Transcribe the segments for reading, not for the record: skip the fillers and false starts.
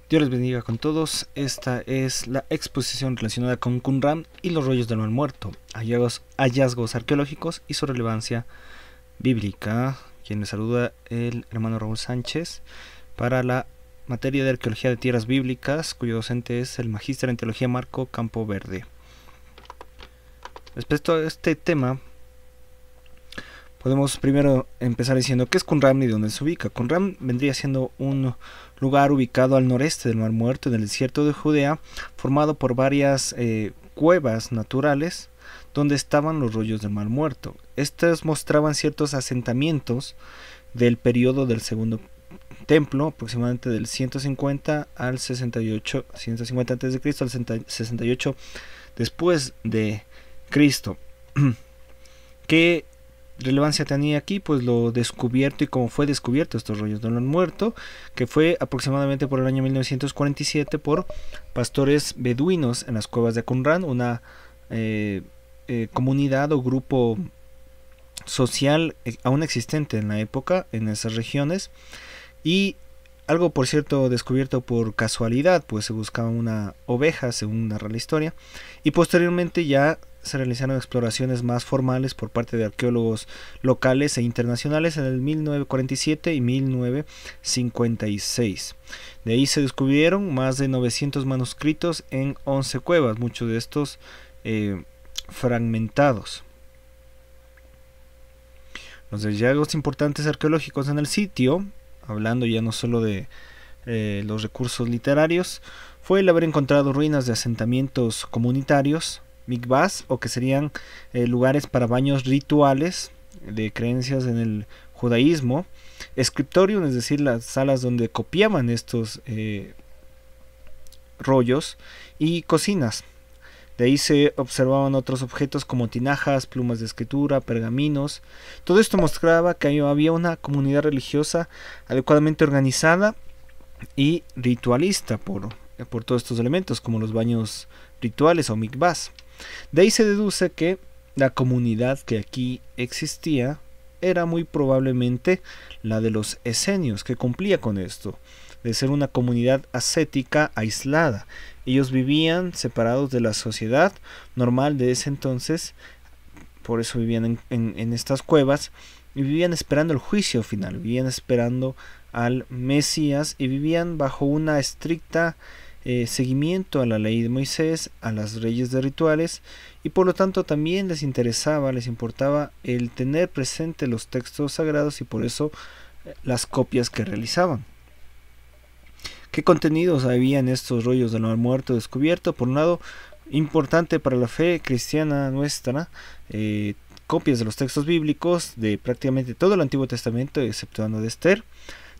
Dios les bendiga con todos. Esta es la exposición relacionada con Qumran y los rollos del Mar Muerto, hallazgos arqueológicos y su relevancia bíblica. Quien les saluda, el hermano Raúl Sánchez, para la materia de arqueología de tierras bíblicas, cuyo docente es el magíster en teología Marco Campo Verde. Respecto a este tema, podemos primero empezar diciendo qué es Qumran y dónde se ubica. Qumran vendría siendo un lugar ubicado al noreste del Mar Muerto, en el desierto de Judea, formado por varias cuevas naturales donde estaban los rollos del Mar Muerto. Estos mostraban ciertos asentamientos del periodo del segundo templo, aproximadamente del 150 al 68, 150 a.C. al 68 después de Cristo. ¿Qué relevancia tenía aquí? Pues lo descubierto y cómo fue descubierto estos rollos del Mar Muerto, que fue aproximadamente por el año 1947 por pastores beduinos en las cuevas de Qumran, una comunidad o grupo social aún existente en la época en esas regiones, y algo, por cierto, descubierto por casualidad, pues se buscaba una oveja, según narra la historia, y posteriormente ya se realizaron exploraciones más formales por parte de arqueólogos locales e internacionales en el 1947 y 1956. De ahí se descubrieron más de 900 manuscritos en 11 cuevas, muchos de estos fragmentados. Los hallazgos importantes arqueológicos en el sitio, hablando ya no solo de los recursos literarios, fue el haber encontrado ruinas de asentamientos comunitarios, mikvahs, o que serían lugares para baños rituales de creencias en el judaísmo, scriptorium, es decir, las salas donde copiaban estos rollos, y cocinas. De ahí se observaban otros objetos como tinajas, plumas de escritura, pergaminos. Todo esto mostraba que había una comunidad religiosa adecuadamente organizada y ritualista por todos estos elementos, como los baños rituales o mikvahs. De ahí se deduce que la comunidad que aquí existía era muy probablemente la de los esenios, que cumplía con esto, de ser una comunidad ascética aislada. Ellos vivían separados de la sociedad normal de ese entonces, por eso vivían en estas cuevas, y vivían esperando el juicio final, vivían esperando al Mesías, y vivían bajo una estricta seguimiento a la ley de Moisés, a las leyes de rituales, y por lo tanto también les importaba el tener presente los textos sagrados, y por eso las copias que realizaban. ¿Qué contenidos había en estos rollos del Mar Muerto descubierto? Por un lado, importante para la fe cristiana nuestra, copias de los textos bíblicos de prácticamente todo el Antiguo Testamento, exceptuando de Esther.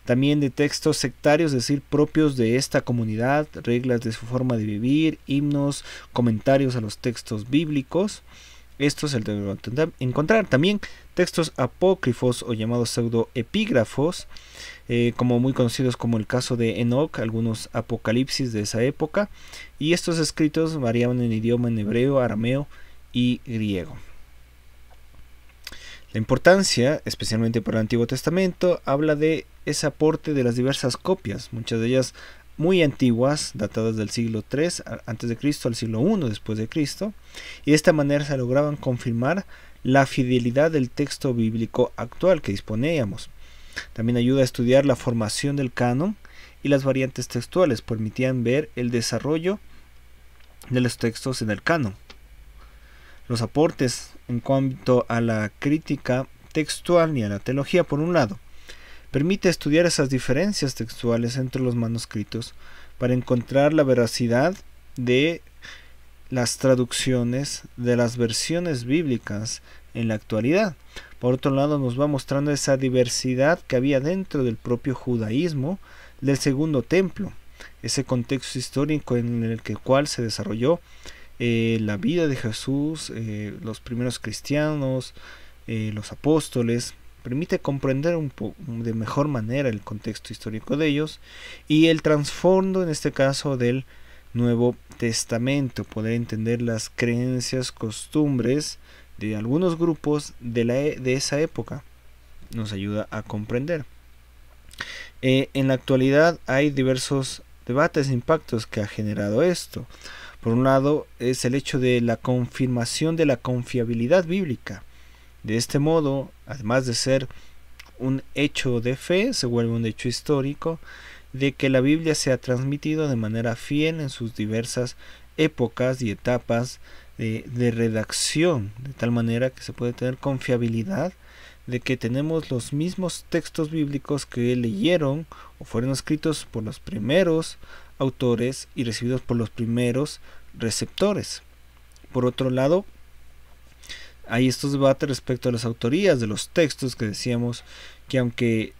También de textos sectarios, es decir, propios de esta comunidad, reglas de su forma de vivir, himnos, comentarios a los textos bíblicos. Esto es el de encontrar. También textos apócrifos o llamados pseudoepígrafos, como muy conocidos como el caso de Enoch, algunos apocalipsis de esa época, y estos escritos variaban en idioma en hebreo, arameo y griego. La importancia, especialmente para el Antiguo Testamento, habla de ese aporte de las diversas copias, muchas de ellas muy antiguas, datadas del siglo III a.C. al siglo I después de Cristo, y de esta manera se lograban confirmar la fidelidad del texto bíblico actual que disponíamos. También ayuda a estudiar la formación del canon y las variantes textuales, permitían ver el desarrollo de los textos en el canon. Los aportes en cuanto a la crítica textual y a la teología, por un lado, permite estudiar esas diferencias textuales entre los manuscritos para encontrar la veracidad de las traducciones de las versiones bíblicas en la actualidad. Por otro lado, nos va mostrando esa diversidad que había dentro del propio judaísmo del segundo templo, ese contexto histórico en el cual se desarrolló la vida de Jesús, los primeros cristianos, los apóstoles. Permite comprender de mejor manera el contexto histórico de ellos y el trasfondo, en este caso, del Nuevo Testamento, poder entender las creencias, costumbres de algunos grupos de esa época, nos ayuda a comprender. En la actualidad hay diversos debates e impactos que ha generado esto. Por un lado, es el hecho de la confirmación de la confiabilidad bíblica. De este modo, además de ser un hecho de fe, se vuelve un hecho histórico de que la Biblia se ha transmitido de manera fiel en sus diversas épocas y etapas de redacción, de tal manera que se puede tener confiabilidad de que tenemos los mismos textos bíblicos que leyeron o fueron escritos por los primeros autores y recibidos por los primeros receptores. Por otro lado, hay estos debates respecto a las autorías de los textos, que decíamos que aunque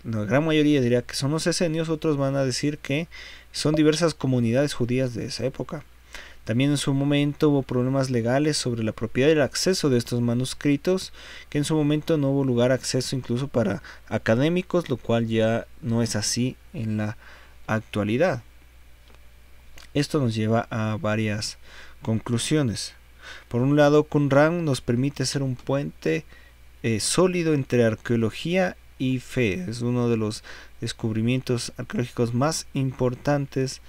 la gran mayoría diría que son los esenios, otros van a decir que son diversas comunidades judías de esa época. También en su momento hubo problemas legales sobre la propiedad y el acceso de estos manuscritos, que en su momento no hubo lugar a acceso incluso para académicos, lo cual ya no es así en la actualidad. Esto nos lleva a varias conclusiones. Por un lado, Qumran nos permite ser un puente sólido entre arqueología y fe. Es uno de los descubrimientos arqueológicos más importantes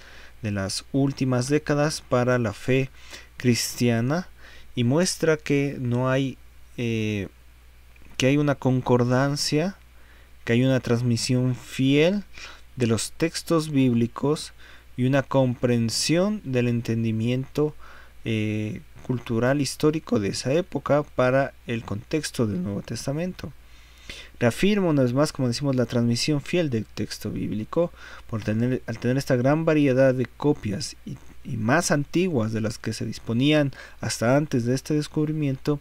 de las últimas décadas para la fe cristiana, y muestra que no hay que hay una concordancia, que hay una transmisión fiel de los textos bíblicos y una comprensión del entendimiento cultural histórico de esa época para el contexto del Nuevo Testamento. Reafirma una vez más, como decimos, la transmisión fiel del texto bíblico, al tener esta gran variedad de copias y más antiguas de las que se disponían hasta antes de este descubrimiento,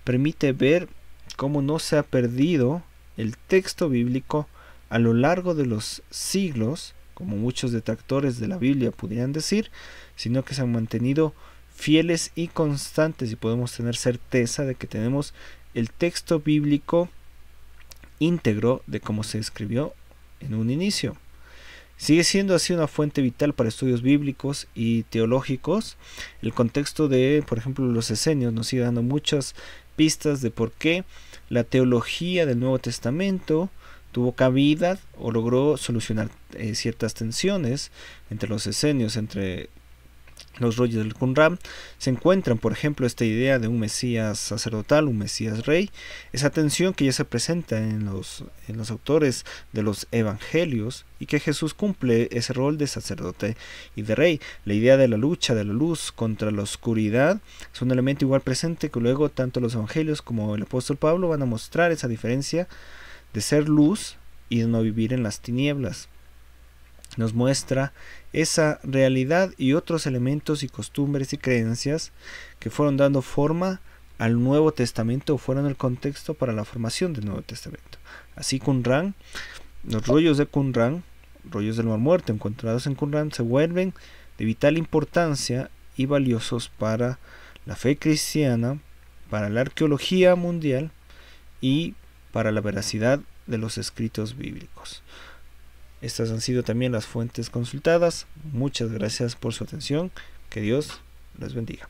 permite ver cómo no se ha perdido el texto bíblico a lo largo de los siglos, como muchos detractores de la Biblia pudieran decir, sino que se han mantenido fieles y constantes, y podemos tener certeza de que tenemos el texto bíblico íntegro de cómo se escribió en un inicio. Sigue siendo así una fuente vital para estudios bíblicos y teológicos. El contexto de, por ejemplo, los esenios nos sigue dando muchas pistas de por qué la teología del Nuevo Testamento tuvo cabida o logró solucionar ciertas tensiones entre los esenios, entre los rollos del Qumran. Se encuentran, por ejemplo, esta idea de un Mesías sacerdotal, un Mesías rey, esa tensión que ya se presenta en los autores de los evangelios, y que Jesús cumple ese rol de sacerdote y de rey. La idea de la lucha de la luz contra la oscuridad es un elemento igual presente, que luego tanto los evangelios como el apóstol Pablo van a mostrar esa diferencia de ser luz y de no vivir en las tinieblas. Nos muestra esa realidad y otros elementos y costumbres y creencias que fueron dando forma al Nuevo Testamento o fueron el contexto para la formación del Nuevo Testamento. Así Qumran, los rollos de Qumran, rollos del Mar Muerto encontrados en Qumran, se vuelven de vital importancia y valiosos para la fe cristiana, para la arqueología mundial y para la veracidad de los escritos bíblicos. Estas han sido también las fuentes consultadas. Muchas gracias por su atención. Que Dios les bendiga.